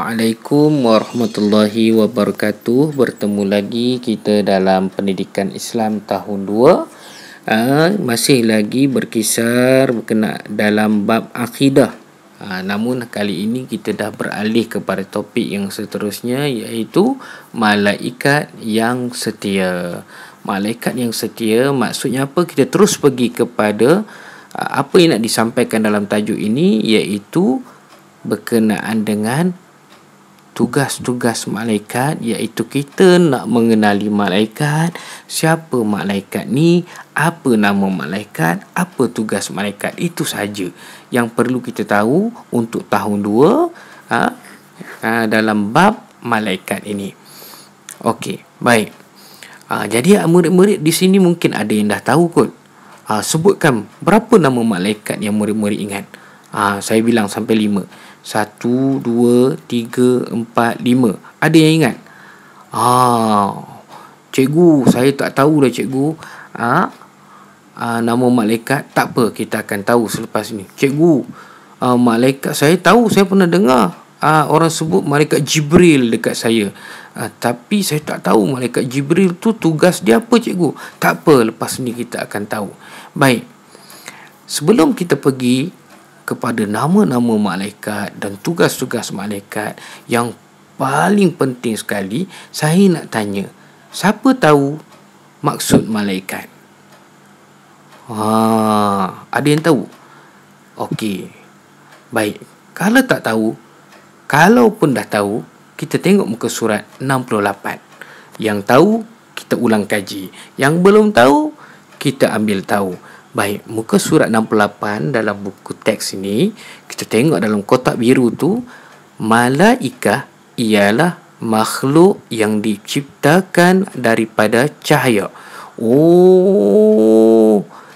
Assalamualaikum warahmatullahi wabarakatuh. Bertemu lagi kita dalam Pendidikan Islam tahun 2. Masih lagi berkisar berkenaan dalam bab akidah. Namun kali ini kita dah beralih kepada topik yang seterusnya, iaitu malaikat yang setia. Malaikat yang setia maksudnya apa? Kita terus pergi kepada apa yang nak disampaikan dalam tajuk ini, iaitu berkenaan dengan tugas-tugas malaikat, iaitu kita nak mengenali malaikat, siapa malaikat ni, apa nama malaikat, apa tugas malaikat. Itu saja yang perlu kita tahu untuk tahun 2 dalam bab malaikat ini. Okey, baik. Jadi murid-murid di sini mungkin ada yang dah tahu kot. Sebutkan berapa nama malaikat yang murid-murid ingat. Saya bilang sampai 5. 1, 2, 3, 4, 5. Ada yang ingat? Cikgu, saya tak tahu dah cikgu. Nama malaikat. Tak apa, kita akan tahu selepas ni. Cikgu, malaikat saya tahu, saya pernah dengar orang sebut malaikat Jibril dekat saya. Tapi saya tak tahu malaikat Jibril tu tugas dia apa cikgu. Tak apa, lepas ni kita akan tahu. Baik. Sebelum kita pergi kepada nama-nama malaikat dan tugas-tugas malaikat, yang paling penting sekali, saya nak tanya, siapa tahu maksud malaikat? Ada yang tahu? Okey. Baik. Kalau tak tahu, kalau pun dah tahu, kita tengok muka surat 68. Yang tahu, kita ulang kaji. Yang belum tahu, kita ambil tahu. Baik, muka surat 68 dalam buku teks ini, kita tengok dalam kotak biru tu, malaikah ialah makhluk yang diciptakan daripada cahaya.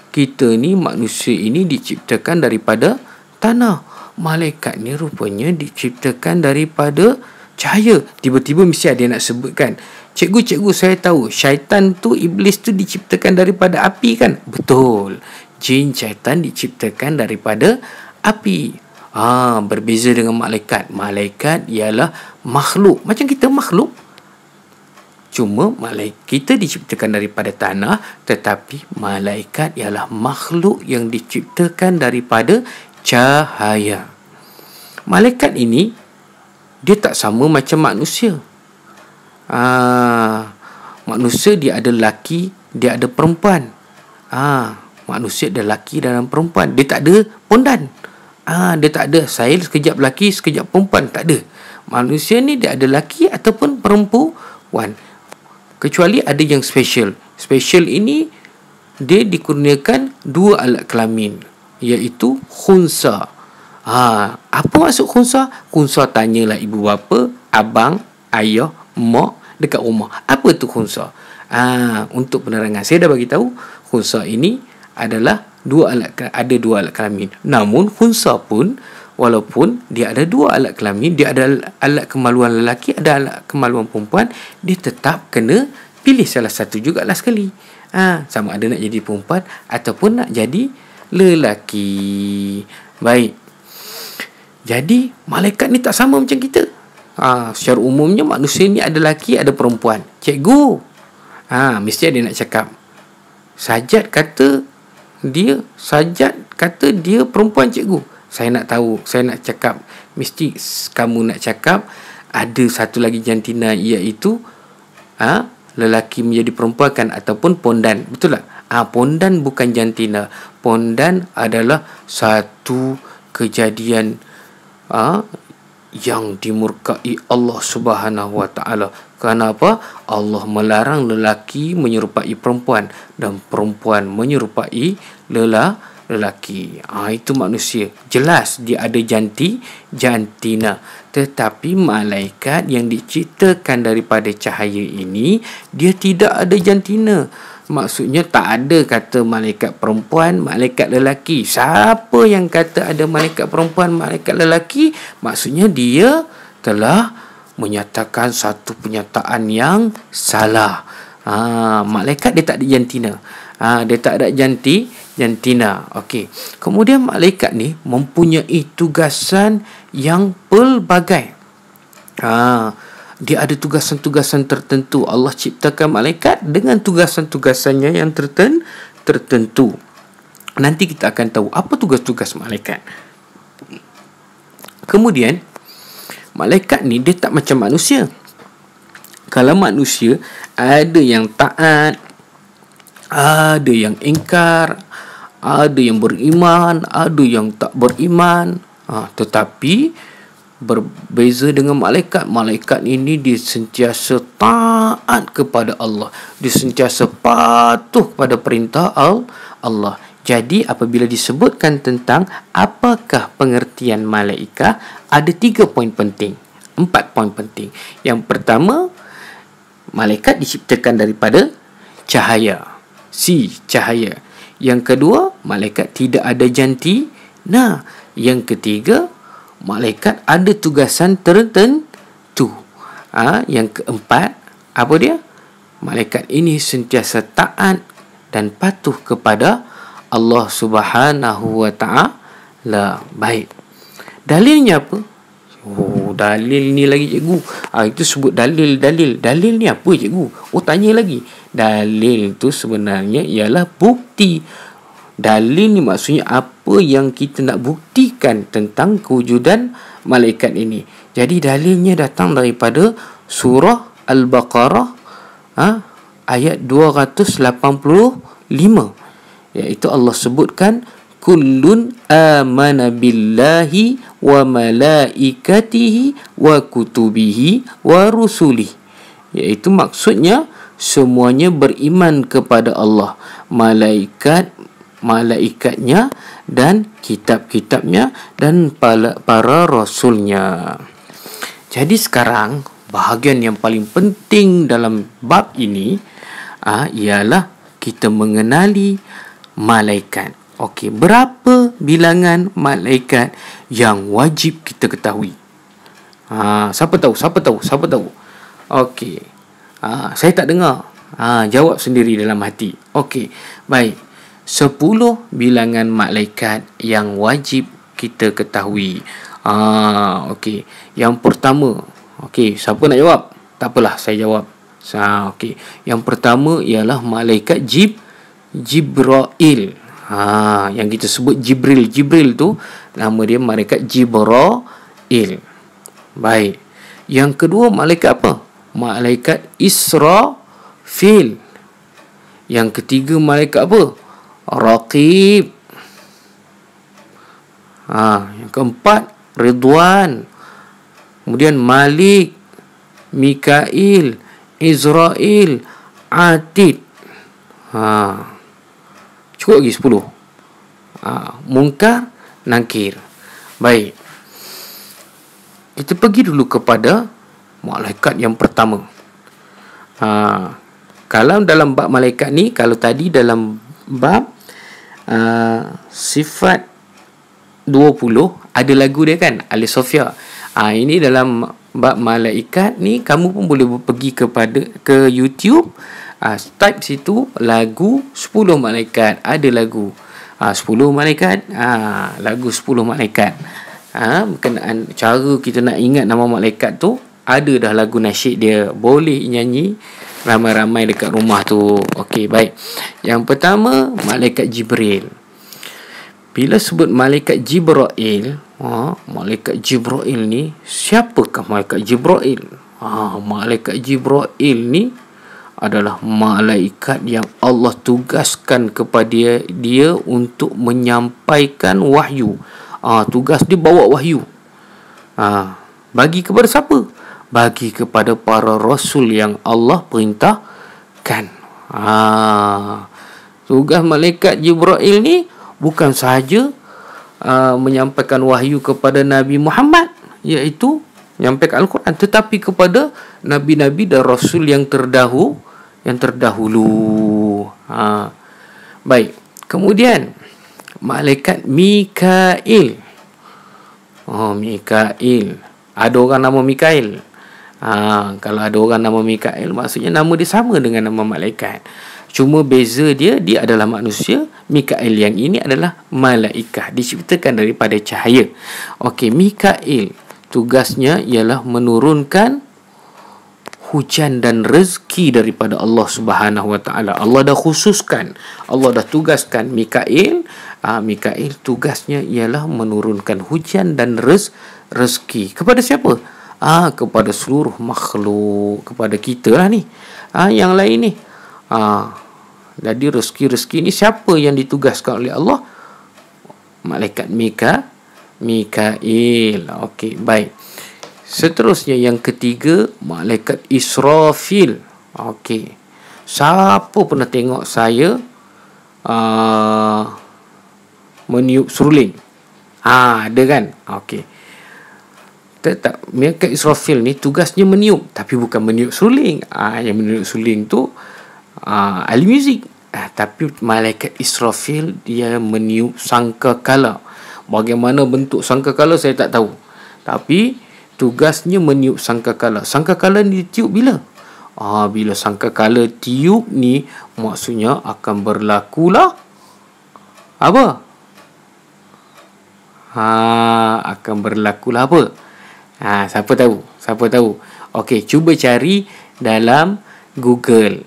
Kita ni manusia ini diciptakan daripada tanah. Malaikat ni rupanya diciptakan daripada cahaya. Tiba-tiba mesti ada yang nak sebutkan, Cikgu, saya tahu syaitan tu, iblis tu diciptakan daripada api kan? Betul. Jin, syaitan diciptakan daripada api. Berbeza dengan malaikat. Malaikat ialah makhluk. Macam kita makhluk. Cuma kita diciptakan daripada tanah, tetapi malaikat ialah makhluk yang diciptakan daripada cahaya. Malaikat ini, dia tak sama macam manusia. Manusia dia ada lelaki, dia ada perempuan. Manusia ada lelaki dan perempuan. Dia tak ada pondan. Dia tak ada saya sekejap lelaki, sekejap perempuan. Tak ada. Manusia ni dia ada lelaki ataupun perempuan. Kecuali ada yang special. Special ini dia dikurniakan 2 alat kelamin, iaitu khunsa. Apa maksud khunsa? Khunsa tanyalah ibu bapa, abang, ayah, mak dekat rumah. Apa tu khunsa? Untuk penerangan, saya dah bagi tahu khunsa ini adalah ada 2 alat kelamin. Namun khunsa pun, walaupun dia ada 2 alat kelamin, dia ada alat kemaluan lelaki, ada alat kemaluan perempuan, dia tetap kena pilih salah satu jugalah sekali. Sama ada nak jadi perempuan ataupun nak jadi lelaki. Baik. Jadi malaikat ni tak sama macam kita. Secara umumnya manusia ni ada lelaki, ada perempuan. Cikgu, mesti ada nak cakap, Sajat kata dia perempuan cikgu. Saya nak tahu, saya nak cakap, mesti kamu nak cakap ada satu lagi jantina, iaitu lelaki menjadi perempuan kan, ataupun pondan. Betul tak? Pondan bukan jantina. Pondan adalah satu kejadian yang dimurkai Allah Subhanahu wa taala. Kenapa? Allah melarang lelaki menyerupai perempuan dan perempuan menyerupai lelaki. Itu manusia. Jelas dia ada jantina. Tetapi malaikat yang diciptakan daripada cahaya ini, dia tidak ada jantina. Maksudnya tak ada kata malaikat perempuan, malaikat lelaki. Siapa yang kata ada malaikat perempuan, malaikat lelaki, maksudnya dia telah menyatakan satu penyataan yang salah. Malaikat dia tak ada jantina. Dia tak ada jantina. Okey. Kemudian malaikat ni mempunyai tugasan yang pelbagai. Dia ada tugasan-tugasan tertentu. Allah ciptakan malaikat dengan tugasan-tugasannya yang tertentu. Nanti kita akan tahu apa tugas-tugas malaikat. Kemudian malaikat ni dia tak macam manusia. Kalau manusia ada yang taat, ada yang ingkar, ada yang beriman, ada yang tak beriman. Tetapi berbeza dengan malaikat. Malaikat ini dia sentiasa taat kepada Allah. Dia sentiasa patuh pada perintah Allah. Jadi apabila disebutkan tentang apakah pengertian malaikat, ada 3 poin penting, 4 poin penting. Yang pertama, malaikat diciptakan daripada cahaya, cahaya. Yang kedua, malaikat tidak ada jantina. Yang ketiga, malaikat ada tugasan tertentu. Yang keempat, apa dia? Malaikat ini sentiasa taat dan patuh kepada Allah Subhanahu wa ta'ala. Baik. Dalilnya apa? Dalil ni lagi cikgu. Itu sebut dalil. Dalil ni apa cikgu? Tanya lagi. Dalil tu sebenarnya ialah bukti. Dalil ni maksudnya apa yang kita nak buktikan tentang kewujudan malaikat ini. Jadi dalilnya datang daripada surah Al-Baqarah ayat 285, iaitu Allah sebutkan kullun amana billahi wa malaikatihi wa kutubihi wa rusulih, iaitu maksudnya semuanya beriman kepada Allah, malaikatnya dan kitab-kitabnya dan para rasulnya. Jadi sekarang bahagian yang paling penting dalam bab ini ialah kita mengenali malaikat. Okey, berapa bilangan malaikat yang wajib kita ketahui? Siapa tahu? Okey. Saya tak dengar. Jawab sendiri dalam hati. Okey, baik. 10 bilangan malaikat yang wajib kita ketahui. Okey. Yang pertama, siapa nak jawab? Tak apalah, saya jawab. Okey. Yang pertama ialah malaikat Jibril. Yang kita sebut Jibril. Jibril tu nama dia malaikat Jibril. Baik. Yang kedua malaikat apa? Malaikat Israfil. Yang ketiga malaikat apa? Raqib. Yang keempat Ridwan. Kemudian Malik, Mikail, Israel, Atid. Cukup lagi 10. Munkar, Nakir. Baik. Kita pergi dulu kepada malaikat yang pertama. Kalau dalam bab malaikat ni, kalau tadi dalam bab sifat 20 ada lagu dia kan, Ali Sofia. Ini dalam bab malaikat ni kamu pun boleh pergi ke YouTube, type situ lagu 10 malaikat, ada lagu 10 malaikat, lagu 10 malaikat. Berkenaan cara kita nak ingat nama malaikat tu, ada dah lagu nasyid dia, boleh nyanyi ramai-ramai dekat rumah tu. Okey, baik. Yang pertama malaikat Jibril. Bila sebut malaikat Jibril, malaikat Jibril ni, siapakah malaikat Jibril? Malaikat Jibril ni adalah malaikat yang Allah tugaskan kepada dia untuk menyampaikan wahyu. Tugas dia bawa wahyu. Bagi kepada siapa? Bagi kepada para rasul yang Allah perintahkan. Tugas malaikat Jibril ni bukan sahaja menyampaikan wahyu kepada Nabi Muhammad, iaitu menyampaikan Al-Quran, tetapi kepada nabi-nabi dan rasul yang terdahulu. Baik. Kemudian malaikat Mikail. Mikail. Ada orang nama Mikail. Kalau ada orang nama Mikail, maksudnya nama dia sama dengan nama malaikat. Cuma beza dia adalah manusia. Mikail yang ini adalah malaikat, diciptakan daripada cahaya. Okey, Mikail. tugasnya ialah menurunkan hujan dan rezeki daripada Allah Subhanahu Wa Taala. Allah dah khususkan, Allah dah tugaskan Mikail. Mikail tugasnya ialah menurunkan hujan dan rezeki kepada siapa? Kepada seluruh makhluk, kepada kita lah ni. Yang lain ni. Jadi rezeki-rezeki ni siapa yang ditugaskan oleh Allah? Malaikat Mikail. Okey, baik. Seterusnya yang ketiga, malaikat Israfil. Okey. Siapa pernah tengok saya meniup seruling? Ada kan? Okey. Tak, malaikat Israfil ni tugasnya meniup, tapi bukan meniup seruling. Yang meniup seruling tu ahli muzik. Tapi malaikat Israfil dia meniup sangkakala. Bagaimana bentuk sangkakala saya tak tahu. Tapi tugasnya meniup sangkakala. Sangkakala ni ditiup bila? Bila sangkakala tiup ni, maksudnya akan berlakulah apa? Akan berlakulah apa? Siapa tahu? Okey, cuba cari dalam Google.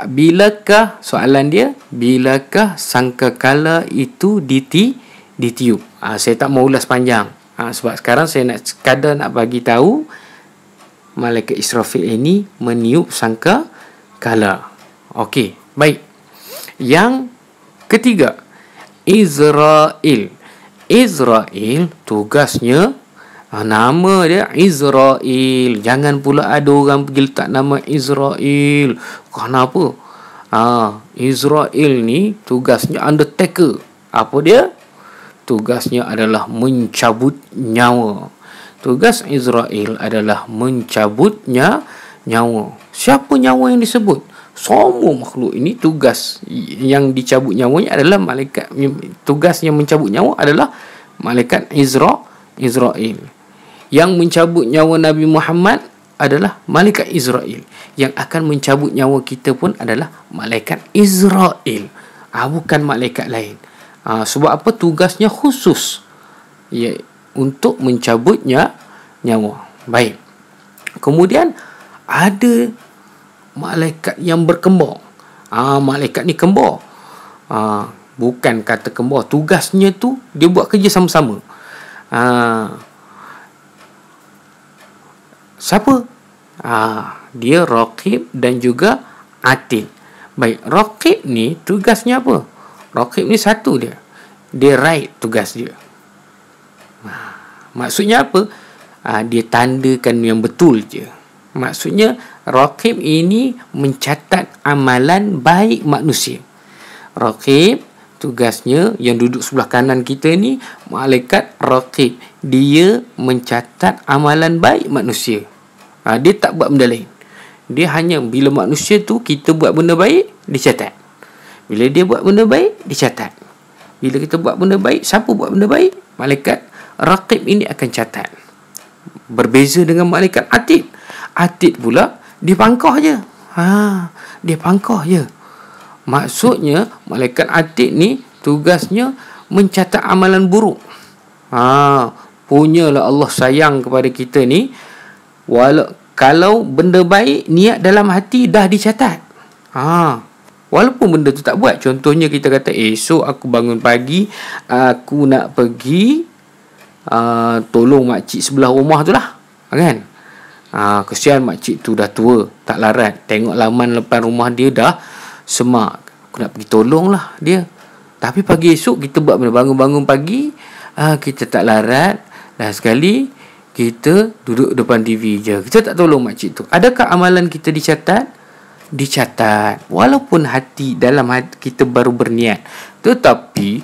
Bilakah, soalan dia, bilakah sangkakala itu ditiup? Saya tak mau ulas panjang. Sebab sekarang saya sekadar nak bagi tahu malaikat Israfil ini meniup sangkakala. Okey, baik. Yang ketiga, Israel. Israel tugasnya, nama dia Israel. Jangan pula ada orang pergi letak nama Israel. Kenapa? Israel ni tugasnya undertaker. Apa dia? Tugasnya adalah mencabut nyawa. Tugas Israel adalah mencabut nyawa. Siapa nyawa yang disebut? Semua makhluk ini tugas yang dicabut nyawanya adalah malaikat. Tugas yang mencabut nyawa adalah malaikat Israel. Yang mencabut nyawa Nabi Muhammad adalah malaikat Israel. Yang akan mencabut nyawa kita pun adalah malaikat Israel. Bukan malaikat lain. Sebab apa? Tugasnya khusus, untuk mencabutnya nyawa. Baik. Kemudian ada malaikat yang berkembar. Malaikat ni kembar. Bukan kata kembar, tugasnya tu dia buat kerja sama-sama. Siapa? Dia Raqib dan juga Atid. Baik, Raqib ni tugasnya apa? Raqib ni satu dia write tugas dia. Maksudnya apa? Dia tandakan yang betul je. Maksudnya Raqib ini mencatat amalan baik manusia. Raqib tugasnya, yang duduk sebelah kanan kita ni, malaikat Raqib. Dia mencatat amalan baik manusia. Dia tak buat benda lain. Dia hanya bila manusia tu kita buat benda baik, dicatat. Bila dia buat benda baik, dicatat. Bila kita buat benda baik, siapa buat benda baik? Malaikat Raqib ini akan catat. Berbeza dengan malaikat Atid. Atid pula dia pangkah je. Dia pangkah je. Maksudnya malaikat Atid ni tugasnya mencatat amalan buruk. Punyalah Allah sayang kepada kita ni. Kalau benda baik, niat dalam hati dah dicatat. Walaupun benda tu tak buat. Contohnya kita kata, esok aku bangun pagi, aku nak pergi tolong makcik sebelah rumah tu lah, kan? Kesian makcik tu dah tua, tak larat. Tengok laman depan rumah dia dah semak, aku nak pergi tolong lah dia. Tapi pagi esok kita buat benda, bangun-bangun pagi, kita tak larat, dah sekali kita duduk depan TV je, kita tak tolong makcik tu. Adakah amalan kita dicatat? Dicatat. Walaupun dalam hati kita baru berniat, tetapi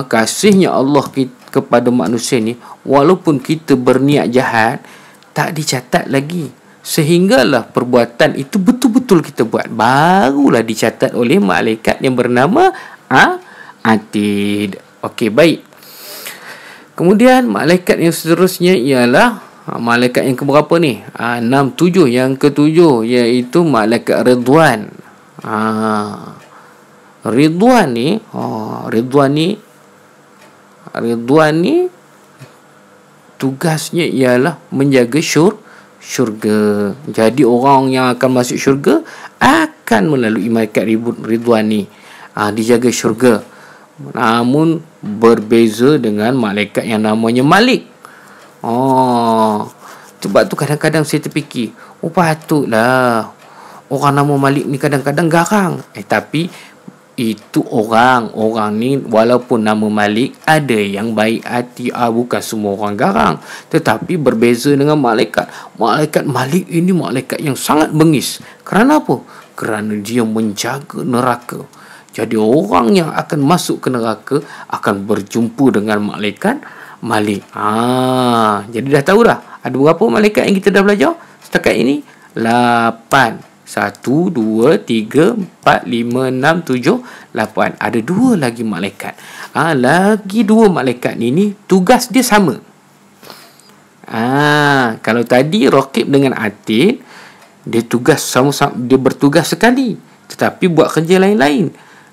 kasihnya Allah kepada manusia ni, walaupun kita berniat jahat, tak dicatat lagi. Sehinggalah perbuatan itu betul-betul kita buat, barulah dicatat oleh malaikat yang bernama Atid. Okey, baik. Kemudian malaikat yang seterusnya ialah malaikat yang keberapa ni? 6, 7. Yang ketujuh iaitu malaikat Ridwan. Ridwan ni tugasnya ialah menjaga syurga. Jadi orang yang akan masuk syurga akan melalui malaikat Ridwan ni. Dijaga syurga. Namun berbeza dengan malaikat yang namanya Malik. Sebab tu kadang-kadang saya terfikir, patutlah orang nama Malik ni kadang-kadang garang. Tapi itu orang ni walaupun nama Malik, ada yang baik hati. Bukan semua orang garang. Tetapi berbeza dengan malaikat. Malaikat Malik ini malaikat yang sangat bengis. Kerana apa? Kerana dia menjaga neraka. Jadi orang yang akan masuk ke neraka akan berjumpa dengan malaikat Malik. Jadi dah tahu dah ada berapa malaikat yang kita dah belajar setakat ini? 8. 1, 2, 3, 4, 5, 6, 7, 8. Ada 2 lagi malaikat. Lagi 2 malaikat ni tugas dia sama. Kalau tadi Raqib dengan Atid, dia tugas sama-sama, dia bertugas sekali, tetapi buat kerja lain-lain.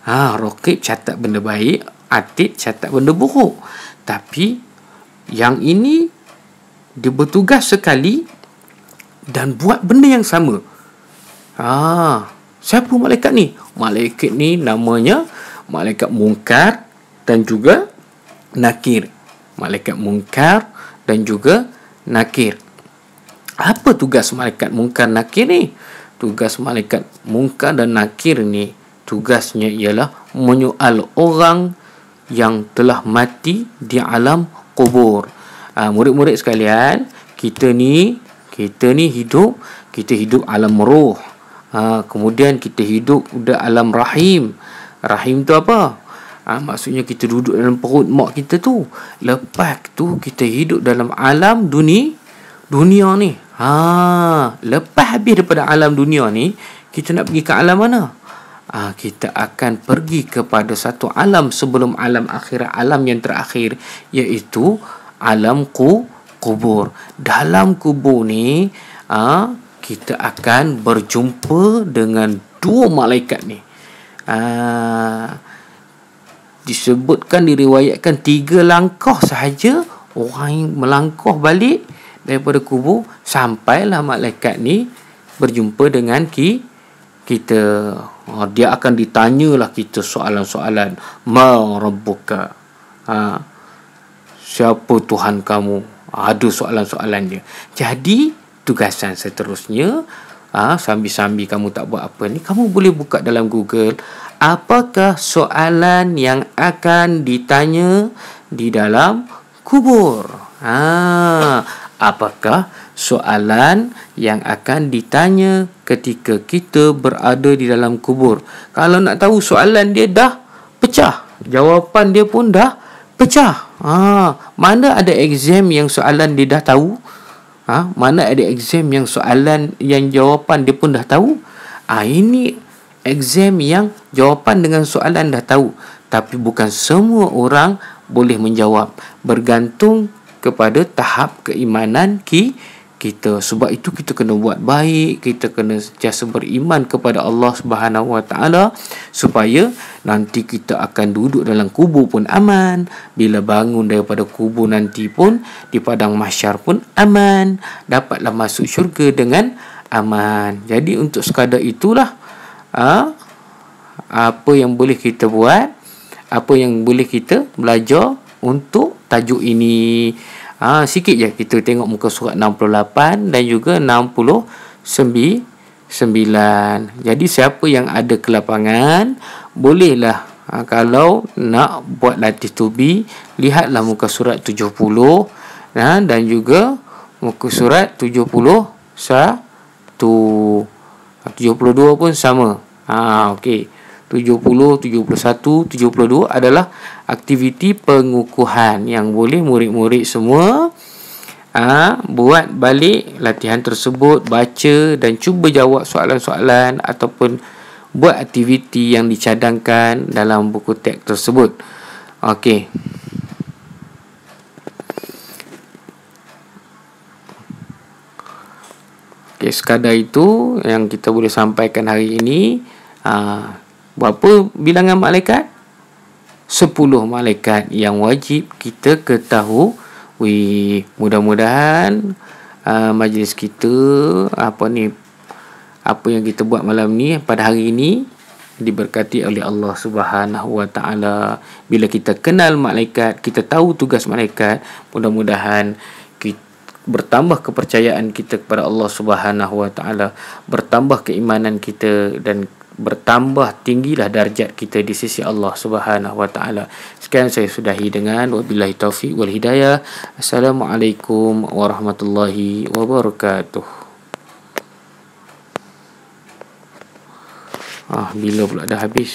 Raqib catat benda baik, Atid catat benda buruk. Tapi yang ini dia bertugas sekali dan buat benda yang sama. Siapa malaikat ni? Malaikat ni namanya malaikat Munkar dan juga Nakir. Malaikat Munkar dan juga Nakir. Apa tugas malaikat Munkar Nakir ni? Tugas malaikat Munkar dan Nakir ni, tugasnya ialah menyoal orang yang telah mati di alam kubur. Murid-murid sekalian, kita ni hidup alam roh. Kemudian kita hidup udah alam rahim. Rahim tu apa? Maksudnya kita duduk dalam perut mak kita tu. Lepas tu kita hidup dalam alam dunia ni. Lepas habis daripada alam dunia ni, kita nak pergi ke alam mana? Kita akan pergi kepada satu alam sebelum alam akhirat, alam yang terakhir, iaitu alam kubur. Dalam kubur ni kita akan berjumpa dengan 2 malaikat ni. Disebutkan, diriwayatkan 3 langkah sahaja orang yang melangkah balik daripada kubur, sampailah malaikat ni berjumpa dengan kita. Dia akan ditanyalah kita soalan-soalan. Ma rabbuka? Siapa Tuhan kamu? Ada soalan-soalan dia. Jadi tugasan seterusnya, sambil-sambil kamu tak buat apa ni, kamu boleh buka dalam Google, apakah soalan yang akan ditanya di dalam kubur. Apakah soalan yang akan ditanya ketika kita berada di dalam kubur. Kalau nak tahu soalan dia dah pecah, jawapan dia pun dah pecah. Mana ada exam yang soalan dia dah tahu? Mana ada exam yang soalan yang jawapan dia pun dah tahu? Ini exam yang jawapan dengan soalan dah tahu, tapi bukan semua orang boleh menjawab. Bergantung kepada tahap keimanan kita. Sebab itu kita kena buat baik, kita kena sentiasa beriman kepada Allah Subhanahu Wa Taala, supaya nanti kita akan duduk dalam kubur pun aman, bila bangun daripada kubur nanti pun di padang mahsyar pun aman, dapatlah masuk syurga dengan aman. Jadi untuk sekadar itulah apa yang boleh kita buat, apa yang boleh kita belajar untuk tajuk ini. Sikit je kita tengok muka surat 68 dan juga 69. Jadi siapa yang ada kelapangan, bolehlah kalau nak buat latih tubi, lihatlah muka surat 70 dan juga muka surat 71. 72 pun sama. Okey. 70, 71, 72 adalah aktiviti pengukuhan yang boleh murid-murid semua buat balik latihan tersebut, baca dan cuba jawab soalan-soalan ataupun buat aktiviti yang dicadangkan dalam buku teks tersebut. Okey. Okey, sekadar itu yang kita boleh sampaikan hari ini. Berapa bilangan malaikat? 10 malaikat yang wajib kita Mudah-mudahan majlis kita, apa yang kita buat malam ni, pada hari ini, diberkati oleh Allah Subhanahu Wa Taala. Bila kita kenal malaikat, kita tahu tugas malaikat, mudah-mudahan bertambah kepercayaan kita kepada Allah Subhanahu Wa Taala, bertambah keimanan kita, dan bertambah tinggilah darjat kita di sisi Allah Subhanahu Wa Taala. Sekian saya sudahi dengan wabillahi taufiq wal hidayah. Assalamualaikum warahmatullahi wabarakatuh. Bila pula dah habis?